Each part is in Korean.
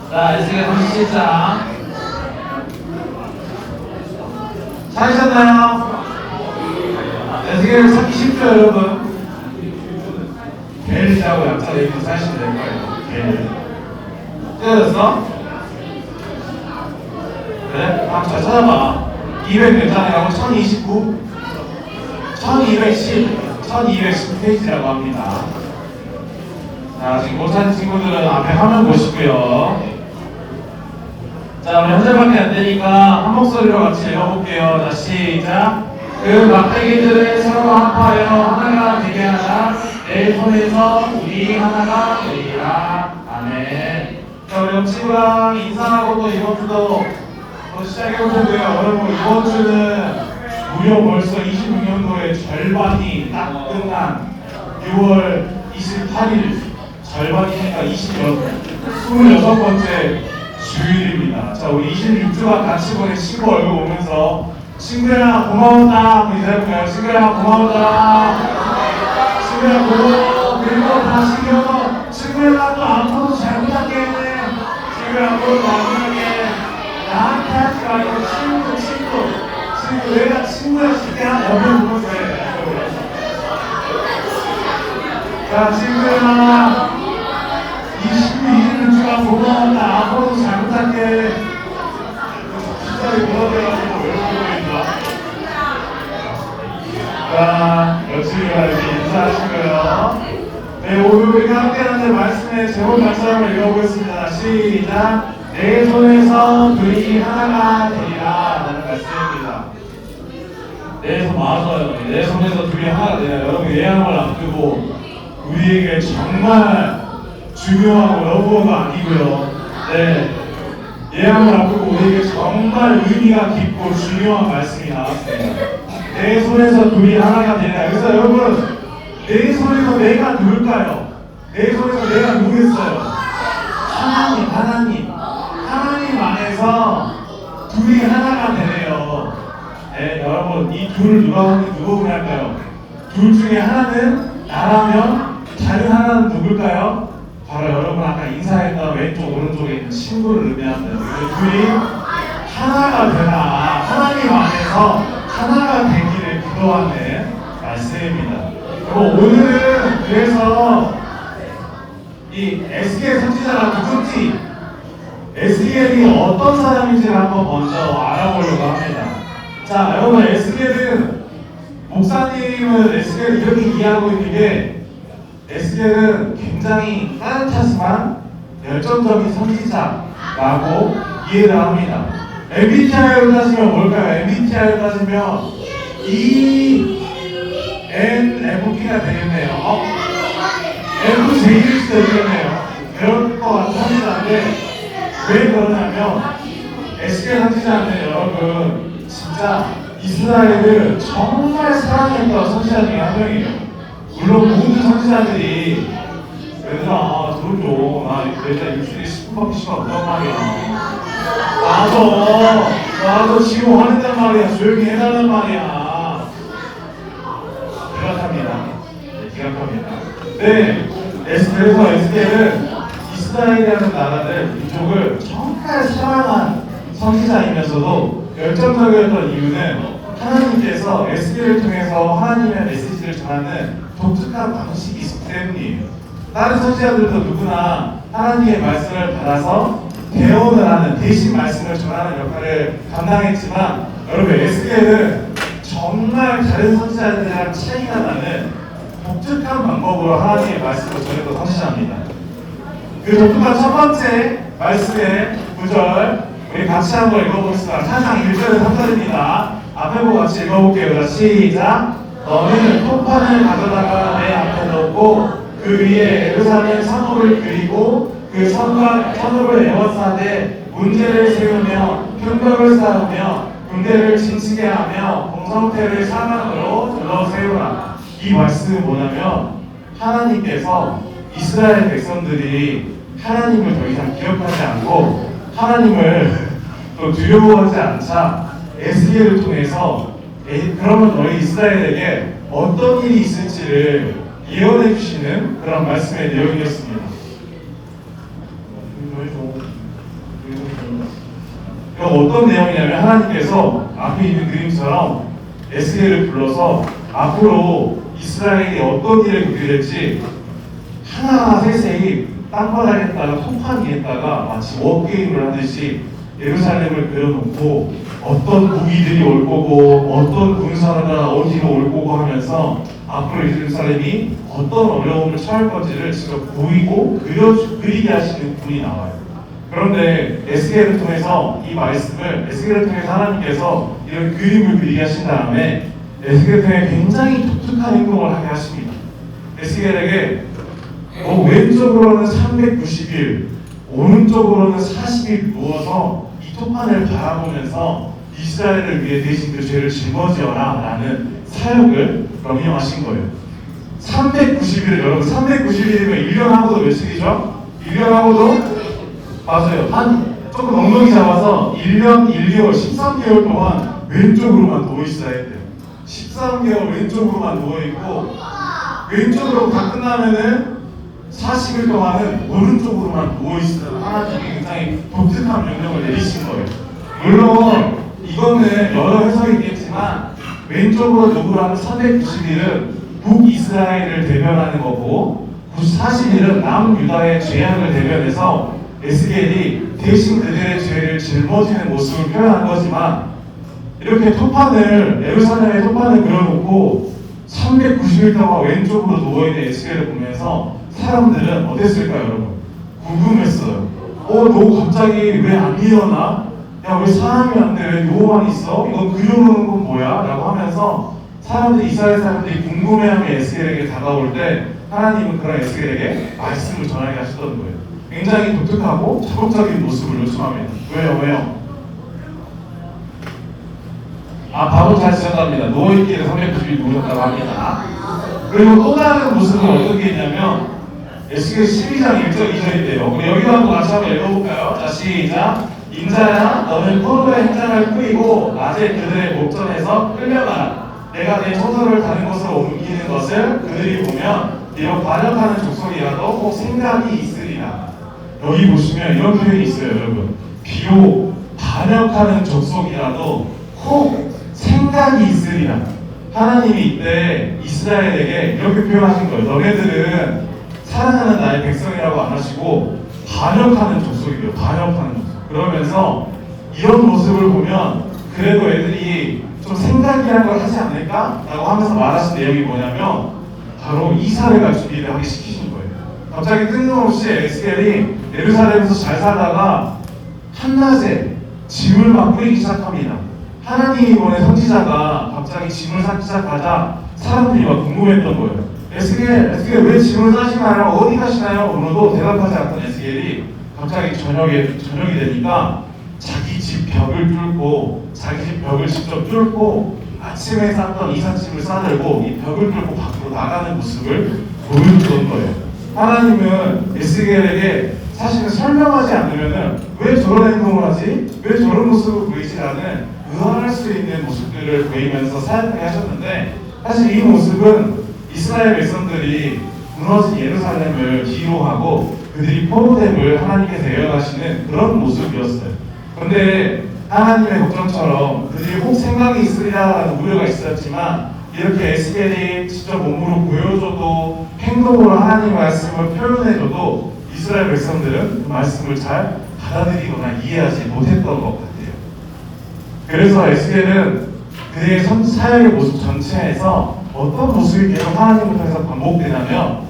자, 에스겔 37장. 찾으셨나요? 에스겔 30조 여러분. 벨이라고 약자로 읽고 하시면 될 거예요. 벨. 뜯어졌어? 그래? 아, 잘 찾아봐. 200몇 장이라고 1029? 1210페이지라고 합니다. 자, 지금 못 찾은 친구들은 앞에 화면 보시고요. 자, 우리 한 절밖에 안 되니까 한 목소리로 같이 읽어볼게요. 자, 시작. 그 막대기들을 서로 합하여 하나가 되게 하라. 내 손에서 우리 하나가 되리라. 아멘. 자, 우리 친구랑 인사하고 또 이번 주도 시작해볼 텐데요. 여러분, 이번 주는 무려 벌써 26년도의 절반이 딱 끝난 6월 28일 절반이니까 26번째 주일입니다. 자, 우리 26주간 같이 보낸 친구 얼굴 보면서 친구야 고마웠다 한번 인사해볼까요? 친구야 고마웠다. 친구야 고마워. 그리고 다시 이어서 친구야 또 앞으로도 잘 부탁해. 친구야 앞으로도 잘 부탁해. 나한테 하지 말고 친구 내가 친구야 쉽게 한 여분 보세요. 자, 친구야 26주간 고마웠다. 앞으로도 잘 부탁해. 진짜 고마워가지고 외로워보인다. 자, 열심히 이렇게 인사하시고요. 네, 오늘 우리가 함께하는 말씀의 제목 다시 한번 읽어보겠습니다. 시작. 내 손에서 둘이 하나가 되리라 라는 말씀입니다. 내 손 맞아요. 내 손에서 둘이 하나가 되리라. 여러분 예약을 앞두고 우리에게 정말 중요하고 러브가 아니고요. 네, 예약을 앞두고 우리에게 정말 의미가 깊고 중요한 말씀이 나왔습니다. 내 손에서 둘이 하나가 되리라. 그래서 여러분 내 손에서 내가 누굴까요? 내 손에서 내가 누구겠어요? 하나님 안에서 둘이 하나가 되네요. 네, 여러분 이 둘을 누구 분할까요? 둘 중에 하나는 나라면 다른 하나는 누굴까요? 바로 여러분 아까 인사했던 왼쪽 오른쪽에 있는 친구를 의미합니다. 둘이 하나가 되라. 하나님 안에서 하나가 되기를 기도하는 말씀입니다. 그리고 오늘은 그래서 이 에스겔 선지자가 누군지 에스겔이 어떤 사람인지를 한번 먼저 알아보려고 합니다. 자, 여러분 에스겔은 목사님은 에스겔을 이렇게 이해하고 있는 게 에스겔은 굉장히 따뜻하지만 열정적인 선지자라고 이해를 합니다. MBTI로 따지면 뭘까요? MBTI로 따지면 ENFP가 되겠네요. FJ일 수도 있겠네요. 그럴 것 같은 선지자인데 왜 그러냐면 에스겔 선지자는 여러분 진짜 이스라엘을 정말 사랑했던 선지자 중에 한 명이에요. 물론 모든 선지자들이 얘들아 돈 줘. 나 일주일에 10분밖에 없단 말이야. 나도 지금 화낸단 말이야. 조용히 해달란 말이야. 기각합니다. 네, 그래서 에스겔은 이스라엘이라는 나라를 민족을 정말 사랑한 선지자이면서도 열정적이었던 이유는 하나님께서 에스겔을 통해서 하나님의 메시지를 전하는 독특한 방식이 있기 때문이에요. 다른 선지자들도 누구나 하나님의 말씀을 받아서 대언을 하는 대신 말씀을 전하는 역할을 감당했지만 여러분 에스겔은 정말 다른 선지자들이랑 차이가 나는 독특한 방법으로 하나님의 말씀을 전했던 선지자입니다. 그 독특한 첫 번째 말씀의 구절 우리 같이 한번 읽어보겠습니다. 4장 1절에서 3절입니다. 앞에 보고 같이 읽어볼게요. 자, 시작. 너는 토판을 가져다가 내 앞에 놓고 그 위에 예루살렘 성읍을 그리고 그 성읍을 에워싸되 문제를 세우며 평벽을 쌓으며 군대를 진치게 하며 공성태를 사방으로 둘러세우라. 이 말씀은 뭐냐면 하나님께서 이스라엘 백성들이 하나님을 더 이상 기억하지 않고 하나님을 또 두려워하지 않자 에스겔을 통해서 그러면 너희 이스라엘에게 어떤 일이 있을지를 예언해 주시는 그런 말씀의 내용이었습니다. 어떤 내용이냐면 하나님께서 앞에 있는 그림처럼 에스겔을 불러서 앞으로 이스라엘이 어떤 일을 겪게 될지 하나하나 세세히 땅바닥에다가 통판 위에다가 마치 워게임을 하듯이 예루살렘을 그려놓고 어떤 무기들이 올 거고 어떤 군사가 어디로 올 거고 하면서 앞으로 예루살렘이 어떤 어려움을 처할 건지를 직접 보이고 그리게 하시는 분이 나와요. 그런데 에스겔을 통해서 이 말씀을 에스겔을 통해서 하나님께서 이런 그림을 그리게 하신 다음에 에스겔을 통해 굉장히 독특한 행동을 하게 하십니다. 에스겔에게 왼쪽으로는 390일, 오른쪽으로는 40일 누워서 이 토판을 바라보면서 이스라엘을 위해 대신 그 죄를 짊어지어라 라는 사역을 명령하신 거예요. 390일, 여러분 390일이면 1년하고도 며칠이죠? 1년하고도 맞아요. 한 조금 엉덩이 잡아서 1년 1개월 13개월 동안 왼쪽으로만 누워 있어야 했대요. 13개월 왼쪽으로만 누워 있고 왼쪽으로 다 끝나면은 40일 동안은 오른쪽으로만 누워 있어요. 하나님이 굉장히 독특한 명령을 내리신 거예요. 물론 이거는 여러 해석이 있겠지만 왼쪽으로 누구라는 390일은 북이스라엘을 대변하는 거고 40일은 남유다의 죄악을 대변해서 에스겔이 대신 그들의 죄를 짊어지는 모습을 표현한 거지만 이렇게 토판을 예루살렘의 토판을 그려놓고 390일 동안 왼쪽으로 누워있는 에스겔을 보면서 사람들은 어땠을까요, 여러분? 궁금했어요. 너 갑자기 왜 안 일어나? 야, 왜 사람이 안 돼? 왜 누워만 있어? 이거 그려놓는 건 뭐야? 라고 하면서 사람들이 이스라엘 사람들이 궁금해하며 에스겔에게 다가올 때 하나님은 그런 에스겔에게 말씀을 전하게 하시던 거예요. 굉장히 독특하고 자극적인 모습을 요청합니다. 왜요? 바로 잘 지적합니다. 누워있기를 390일 누우셨다고 합니다. 그리고 또 다른 모습은 어떻게 있냐면 에스겔 12장 1절 2절인데요. 우리 여기도 한번 같이 한번 읽어볼까요? 자, 시작. 인자야, 너는 포로의 행장을 뿌리고 낮에 그들의 목전에서 끌려가라. 내가 내 소설을 다른 곳으로 옮기는 것을 그들이 보면 비록 반역하는 족속이라도 꼭 생각이 있으리라. 여기 보시면 이런 표현이 있어요, 여러분. 비록 반역하는 족속이라도 꼭 생각이 있으리라. 하나님이 이때 이스라엘에게 이렇게 표현하신 거예요. 너네들은 사랑하는 나의 백성이라고 안 하시고 반역하는 족속이에요. 반역하는 족속. 그러면서 이런 모습을 보면 그래도 애들이 좀 생각이라는 걸 하지 않을까? 라고 하면서 말하신 내용이 뭐냐면 바로 이사를 갈 준비를 하게 시키신 거예요. 갑자기 뜬금없이 에스겔이 예루살렘에서 잘 살다가 한낮에 짐을 막 뿌리기 시작합니다. 하나님이 보낸 선지자가 갑자기 짐을 싸기 시작하자 사람들이 막 궁금했던 거예요. 에스겔 왜 짐을 싸시나요? 어디 가시나요? 오늘도 대답하지 않던 에스겔이 갑자기 저녁이 되니까 자기 집 벽을 뚫고 자기 집 벽을 직접 뚫고 아침에 쌌던 이삿짐을 싸들고 이 벽을 뚫고 밖으로 나가는 모습을 보여주던 거예요. 하나님은 에스겔에게 사실은 설명하지 않으면은 왜 저런 행동을 하지? 왜 저런 모습을 보이지라는 의아할 수 있는 모습들을 보이면서 사역하게 하셨는데 사실 이 모습은 이스라엘 백성들이 무너진 예루살렘을 기로하고 그들이 포로됨을 하나님께서 예언하시는 그런 모습이었어요. 그런데 하나님의 걱정처럼 그들이 혹 생각이 있으리라는 우려가 있었지만 이렇게 에스겔이 직접 몸으로 보여줘도 행동으로 하나님의 말씀을 표현해줘도 이스라엘 백성들은 그 말씀을 잘 받아들이거나 이해하지 못했던 것 같아요. 그래서 에스겔은 그의 사역의 모습 전체에서 어떤 모습이 계속 하나님을 통해서 반복되냐면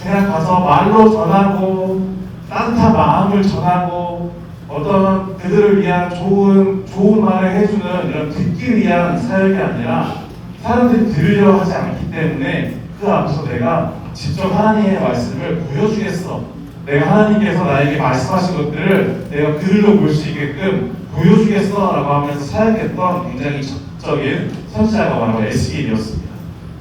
그냥 가서 말로 전하고 따뜻한 마음을 전하고 어떤 그들을 위한 좋은 말을 해주는 이런 듣기 위한 사역이 아니라 사람들이 들으려 하지 않기 때문에 그 앞에서 내가 직접 하나님의 말씀을 보여주겠어. 내가 하나님께서 나에게 말씀하신 것들을 내가 글로 볼 수 있게끔 보여주겠어 라고 하면서 사역했던 굉장히 적극적인 선지자가 바로 에스겔이었습니다.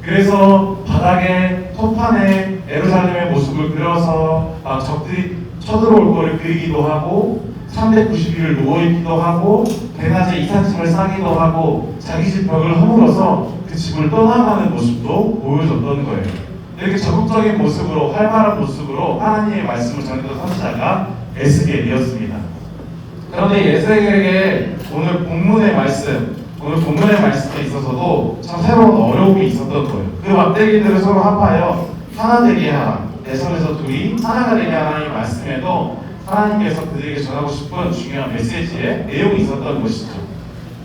그래서 바닥에 토판에 예루살렘의 모습을 그려서 적들이 쳐들어올 거를 그리기도 하고 390일을 누워있기도 하고 대낮에 이삿짐을 싸기도 하고 자기 집 벽을 허물어서 그 집을 떠나가는 모습도 보여줬던 거예요. 이렇게 적극적인 모습으로 활발한 모습으로 하나님의 말씀을 전했던 선지자가 에스겔이었습니다. 그런데 에스겔에게 오늘 본문의 말씀에 있어서도 참 새로운 어려움이 있었던 거예요. 그 막대기들을 서로 합하여 하나 되게 하라. 내 손에서 둘이 하나가 되게 하라는 말씀에도 하나님께서 그들에게 전하고 싶은 중요한 메시지의 내용이 있었던 것이죠.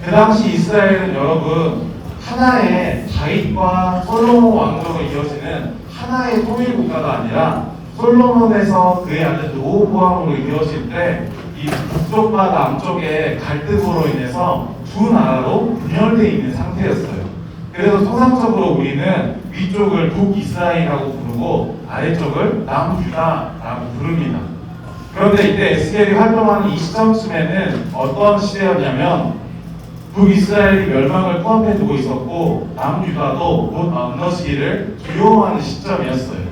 그 당시 이스라엘은 여러분 하나의 다윗과 솔로몬 왕조로 이어지는 하나의 통일 국가가 아니라 솔로몬에서 그의 아들 르호보암으로 이어질 때 이 북쪽과 남쪽의 갈등으로 인해서 두 나라로 분열되어 있는 상태였어요. 그래서 통상적으로 우리는 위쪽을 북이스라엘이라고 부르고 아래쪽을 남유다라고 부릅니다. 그런데 이때 에스겔이 활동하는 이 시점쯤에는 어떤 시대였냐면 북이스라엘이 멸망을 코앞에 두고 있었고 남유다도 곧 무너지기를 두려워하는 시점이었어요.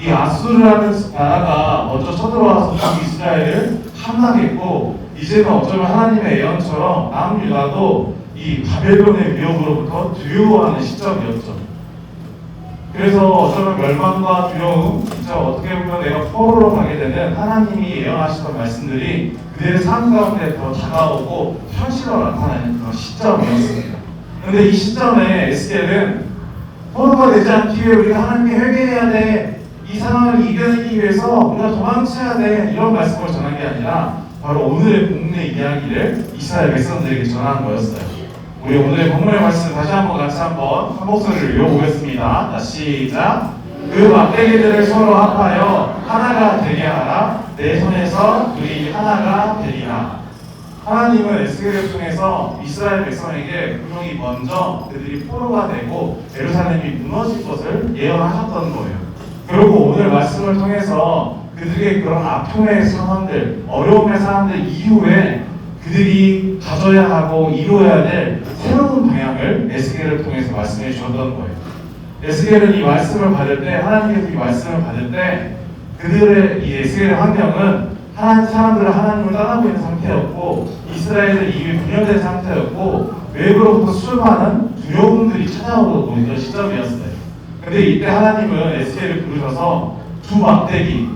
이 아수르라는 나라가 먼저 쳐들어와서 북이스라엘을 함락했고 이제는 어쩌면 하나님의 예언처럼 남유다도 이 바벨론의 위협으로부터 두려워하는 시점이었죠. 그래서 어쩌면 멸망과 두려움, 진짜 어떻게 보면 내가 포로로 가게 되는 하나님이 예언하시던 말씀들이 그들의 삶 가운데 더 다가오고 현실로 나타나는 그런 시점이었습니다. 그런데 이 시점에 에스겔은 포로가 되지 않기 위해 우리가 하나님께 회개해야 돼. 이 상황을 이겨내기 위해서 우리가 도망쳐야 돼. 이런 말씀을 전한 게 아니라 바로 오늘의 본문의 이야기를 이스라엘 백성들에게 전하는 거였어요. 우리 오늘의 본문의 말씀 다시 한번 같이 한 목소리를 읽어보겠습니다. 자, 시작. 그 막대기들을 서로 합하여 하나가 되게 하라. 내 손에서 둘이 하나가 되리라. 하나님은 에스겔을 통해서 이스라엘 백성에게 분명히 먼저 그들이 포로가 되고 예루살렘이 무너질 것을 예언하셨던 거예요. 그리고 오늘 말씀을 통해서 그들의 그런 아픔의 상황들, 어려움의 상황들 이후에 그들이 가져야 하고 이루어야 될 새로운 방향을 에스겔을 통해서 말씀해 주셨던 거예요. 에스겔은 이 말씀을 받을 때, 하나님께서 이 말씀을 받을 때 그들의 이 에스겔의 환경은 사람들은 하나님을 떠나고 있는 상태였고 이스라엘은 이미 분열된 상태였고 외부로부터 수많은 두려움들이 찾아오고 있는 시점이었어요. 근데 이때 하나님은 에스겔을 부르셔서 두 막대기,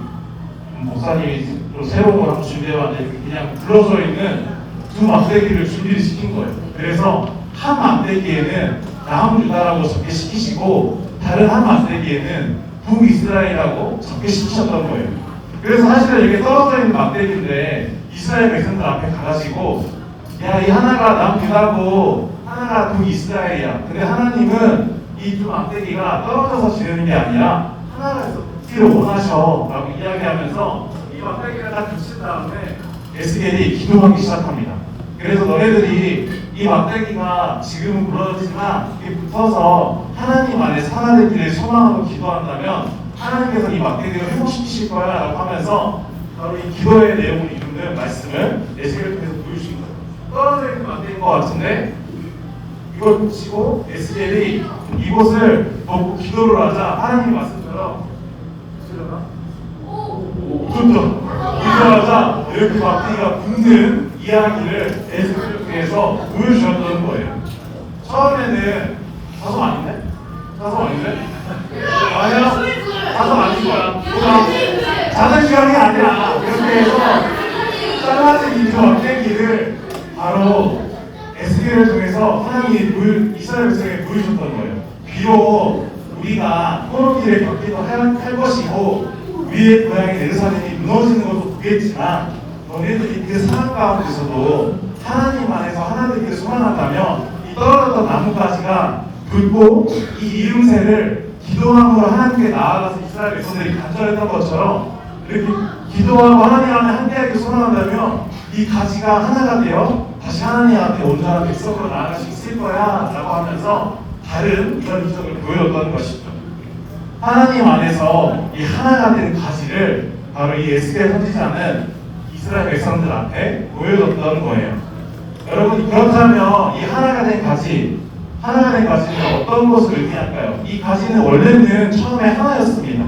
목사님이 좀 새로운 걸 한번 준비해봤는데 그냥 불러져 있는 두 막대기를 준비를 시킨 거예요. 그래서 한 막대기에는 남유다라고 적게 시키시고 다른 한 막대기에는 북이스라엘이라고 적게 시키셨던 거예요. 그래서 사실은 이게 떨어져 있는 막대기인데 이스라엘 백성들 앞에 가가지고 야, 이 하나가 남유다고 하나가 북이스라엘이야. 근데 하나님은 이 두 막대기가 떨어져서 지르는 게 아니라 하나가 있기를 원하셔 라고 이야기하면서 이 막대기를 다 붙인 다음에 에스겔이 기도하기 시작합니다. 그래서 너네들이 이 막대기가 지금은 부러지지만 이게 붙어서 하나님 안에서 하나 되기를 소망하고 기도한다면 하나님께서 이 막대기를 회복시키실 거야 라고 하면서 바로 이 기도의 내용을 이루는 말씀을 에스겔을 통해서 보여주신 거예요. 떨어져 있는 막대기인 것 같은데 이걸 붙이고 에스겔이 이곳을 먹고 기도를 하자 하나님 말씀처럼 그렇죠. 기도하자 이렇게 막대기가 붙는 이야기를 에스겔을 통해서 보여주셨던 거예요. 처음에는 자성 아닌데? 자성 아닌데? 아니야? 자성 아닌 거야. 자성 시간이 아니라 이렇게 해서 잘라진 이 막대기를 바로 에스겔을 통해서 하나님이 이스라엘 백성에게 보여주셨던 거예요. 비록 우리가 포로기를 겪기도 할 것이고 우리의 고향인 예루살렘이 무너지는 것도 보겠지만 너네들이 그 상황 가운데서도 하나님 안에서 하나 되기를 소망한다면 이 떨어졌던 나뭇가지가 굵고 이 이음새를 기도함으로 하나님께 나아가서 이스라엘 백성들이 간절했던 것처럼 이렇게 기도하고 하나님 안에 함께하기를 소망한다면 이 가지가 하나가 되어 다시 하나님 앞에 온전한 백성으로 나아갈 수 있을 거야 라고 하면서 다른 이런 이적을 보여줬던 것이죠. 하나님 안에서 이 하나가 된 가지를 바로 이 에스겔 선지자는 이스라엘 백성들 앞에 보여줬던 거예요. 여러분 그렇다면 이 하나가 된 가지는 어떤 것을 의미할까요? 이 가지는 원래는 처음에 하나였습니다.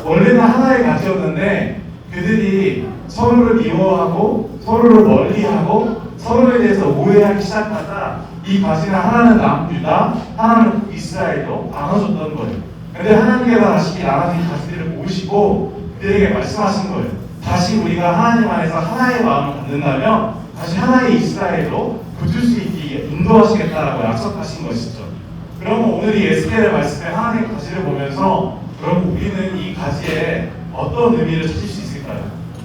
원래는 하나의 가지였는데 그들이 서로를 미워하고 서로를 멀리하고 서로에 대해서 오해하기 시작하자 이 가지는 하나는 남유다, 하나는 북이스라엘로 나눠졌던 거예요. 그런데 하나님께서 다시 나눠진 가지들을 보시고 그들에게 말씀하신 거예요. 다시 우리가 하나님 안에서 하나의 마음을 갖는다면 다시 하나의 이스라엘로 붙을 수 있게 인도하시겠다라고 약속하신 것이죠. 그러면 오늘 이 에스겔의 말씀에 하나님의 가지를 보면서 그럼 우리는 이 가지에 어떤 의미를 찾을 수 있을까요?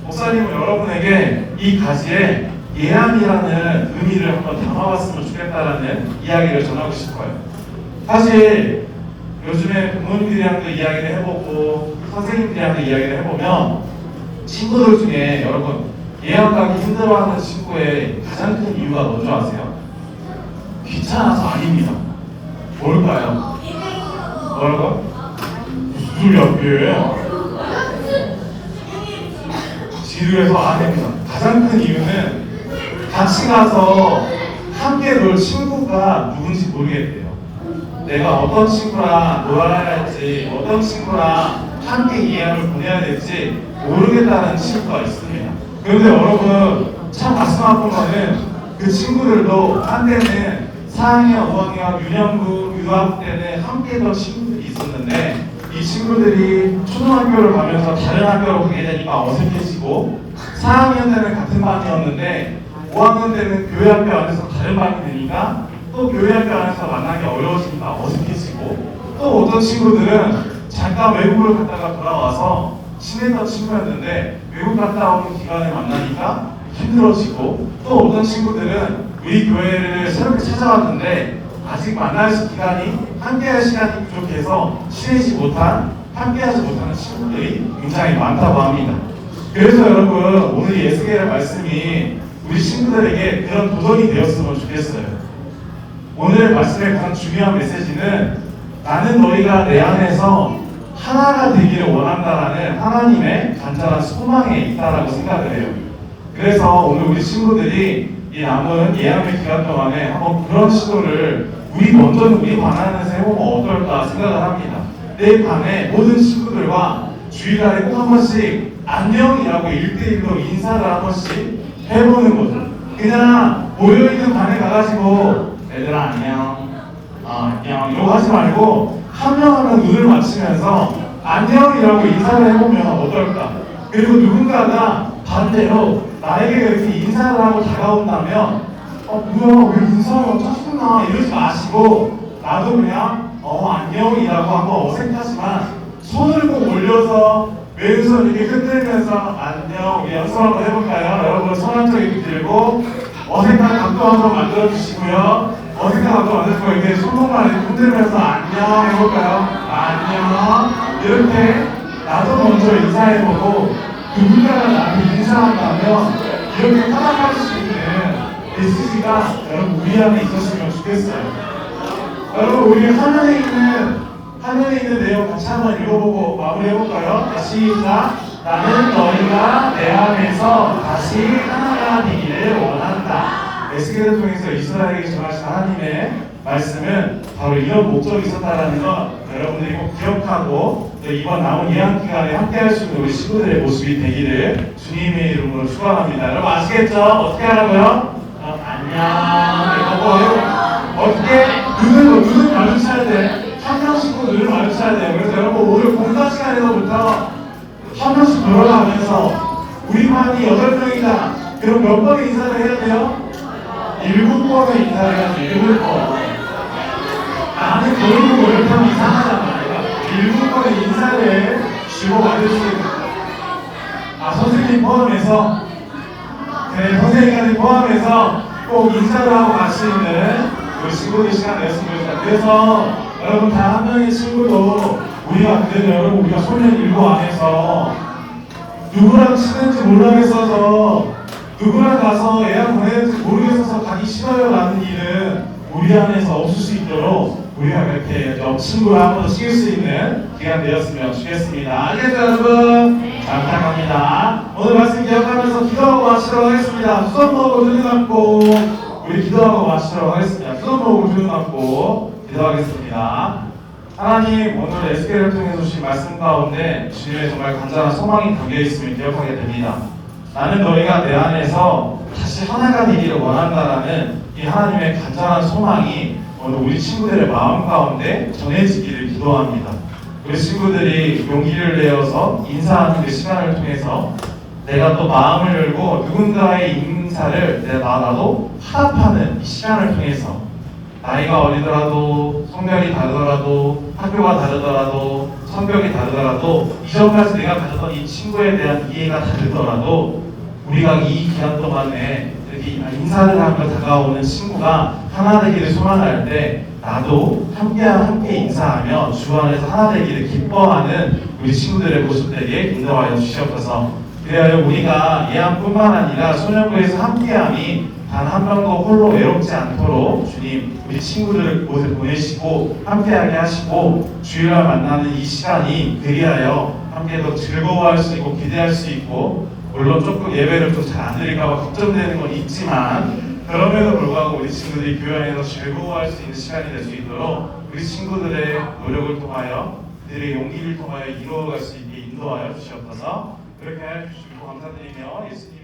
목사님은 여러분에게 이 가지에 예언이라는 의미를 한번 담아봤으면 좋겠다라는 이야기를 전하고 싶어요. 사실 요즘에 부모님들이랑도 이야기를 해보고 선생님들이랑도 이야기를 해보면 친구들 중에 여러분 예언 가기 힘들어하는 친구의 가장 큰 이유가 뭔지 아세요? 귀찮아서 아닙니다. 뭘까요? 뭐라고? 무슨 소리야 그게? 지루해서 안 됩니다. 가장 큰 이유는 같이 가서 함께 놀 친구가 누군지 모르겠대요. 내가 어떤 친구랑 놀아야 할지, 어떤 친구랑 함께 예언을 보내야 될지 모르겠다는 친구가 있습니다. 그런데 여러분 참 가슴 아픈 거는 그 친구들도 한때는 4학년, 5학년, 유년부, 유아부 때는 함께 했던 친구들이 있었는데 이 친구들이 초등학교를 가면서 다른 학교로 가게 되니까 어색해지고 4학년 때는 같은 반이었는데 5학년 때는 교회 학교 안에서 다른 반이 되니까 또 교회 학교 안에서 만나기 어려워지니까 어색해지고 또 어떤 친구들은 잠깐 외국을 갔다가 돌아와서 친했던 친구였는데 외국 갔다 오는 기간에 만나니까 힘들어지고 또 어떤 친구들은 우리 교회를 새롭게 찾아왔는데 아직 만날 기간이 함께할 시간이 부족해서 친해지지 못한 함께하지 못하는 친구들이 굉장히 많다고 합니다. 그래서 여러분 오늘 이 에스겔의 말씀이 우리 친구들에게 그런 도전이 되었으면 좋겠어요. 오늘 말씀의 가장 중요한 메시지는 나는 너희가 내 안에서 하나가 되기를 원한다라는 하나님의 간절한 소망에 있다라고 생각을 해요. 그래서 오늘 우리 친구들이 이 남은 예언의 기간 동안에 한번 그런 시도를 먼저는 우리 반 안에서 해보면 어떨까 생각을 합니다. 내 반에 모든 친구들과 주일날에 꼭 한 번씩 안녕이라고 1대1로 인사를 한 번씩 해보는 거죠. 그냥 모여있는 반에 가가지고 얘들아 안녕 안녕 이러고 하지 말고 한 명 하나 눈을 맞추면서 안녕이라고 인사를 해보면 어떨까. 그리고 누군가가 반대로 나에게 이렇게 인사를 하고 다가온다면 뭐야 왜 인사를 짜증나 이러지 마시고 나도 그냥 안녕이라고 한번 어색하지만 손을 꼭 올려서 왼손 이렇게 흔들면서 안녕 우리 연습 한번 해볼까요? 여러분 손 한쪽 이렇게 들고 어색한 각도 한번 만들어 주시고요. 어색한 각도 만들고 이렇게 손목만 이렇게 흔들면서 안녕 해볼까요? 안녕 이렇게 나도 먼저 인사해보고 누군가가 나한테 인사한다면 이렇게 따라갈 수 있는 메시지가 여러분 우리 안에 있었으면 좋겠어요. 여러분 우리 화면에 있는 내용 같이 한번 읽어보고 마무리해볼까요? 시작! 나는 너희가 내 안에서 다시 하나가 되기를 원한다. 에스겔을 통해서 이스라엘에게 전하신 하나님의 말씀은 바로 이런 목적이 있었다는 것 여러분들이 꼭 기억하고 이번 남은 예언 기간에 함께할 수 있는 우리 친구들의 모습이 되기를 주님의 이름으로 축원합니다. 여러분 아시겠죠? 어떻게 하라고요? 안녕 이거 어떻게 눈을 마주쳐야 돼. 한 명씩 눈을 마주쳐야 돼요. 그래서 여러분 오늘 공사 시간에서부터 한 명씩 돌아가면서 우리 반이 8명이다. 그럼 몇 번의 인사를 해야 돼요? 7번의 인사를 해야죠. 7번. 나는 그러고 이렇게 하면 이상하잖아. 7번의 인사를 주고받을 수 있는 선생님 포함해서 선생님까지 포함해서 꼭 인사를 하고 마시는 우리 친구들 시간 내었으면 좋겠다. 그래서 여러분 단 한 명의 친구도 우리가 그래도 여러분 우리가 소년 일부 안에서 누구랑 친한지 모르겠어서 누구랑 가서 애랑 보내는지 모르겠어서 가기 싫어요 라는 일은 우리 안에서 없을 수 있도록 우리가 이렇게 친구를 한 번 더 시킬 수 있는 기간 되었으면 좋겠습니다. 알겠죠 여러분? 잘 부탁합니다. 오늘 말씀 기억하면서 기도하고 마치도록 하겠습니다. 수업 먹고 눈 감고 우리 기도하고 마치도록 하겠습니다. 수업 먹고 눈 감고 기도하겠습니다. 하나님 오늘 에스겔을 통해서 주신 말씀 가운데 주님의 정말 간절한 소망이 담겨있음을 기억하게 됩니다. 나는 너희가 내 안에서 다시 하나가 되기를 원한다라는 이 하나님의 간절한 소망이 오늘 우리 친구들의 마음 가운데 전해지기를 기도합니다. 우리 친구들이 용기를 내어서 인사하는 그 시간을 통해서 내가 또 마음을 열고 누군가의 인사를 나도 화답하는 이 시간을 통해서 나이가 어리더라도 성별이 다르더라도 학교가 다르더라도 성격이 다르더라도 이전까지 내가 가졌던 이 친구에 대한 이해가 다르더라도 우리가 이 기간 동안에 이렇게 인사를 하며 다가오는 친구가 하나 되기를 소망할 때 나도 함께 인사하며 주 안에서 하나 되기를 기뻐하는 우리 친구들의 모습들에게 인도하여 주시옵소서. 그래야 우리가 예안뿐만 아니라 소년부에서 함께함이 단 한 명도 홀로 외롭지 않도록 주님 우리 친구들을 곳에 보내시고 함께하게 하시고 주일날 만나는 이 시간이 그리하여 함께 더 즐거워할 수 있고 기대할 수 있고 물론 조금 예배를 좀 잘 안 드릴까 봐 걱정되는 건 있지만 그럼에도 불구하고 우리 친구들이 교회 안에서 즐거워할 수 있는 시간이 될 수 있도록 우리 친구들의 노력을 통하여 그들의 용기를 통하여 이루어갈 수 있게 인도하여 주시옵소서. 그렇게 하여 주시고 감사드리며 예수님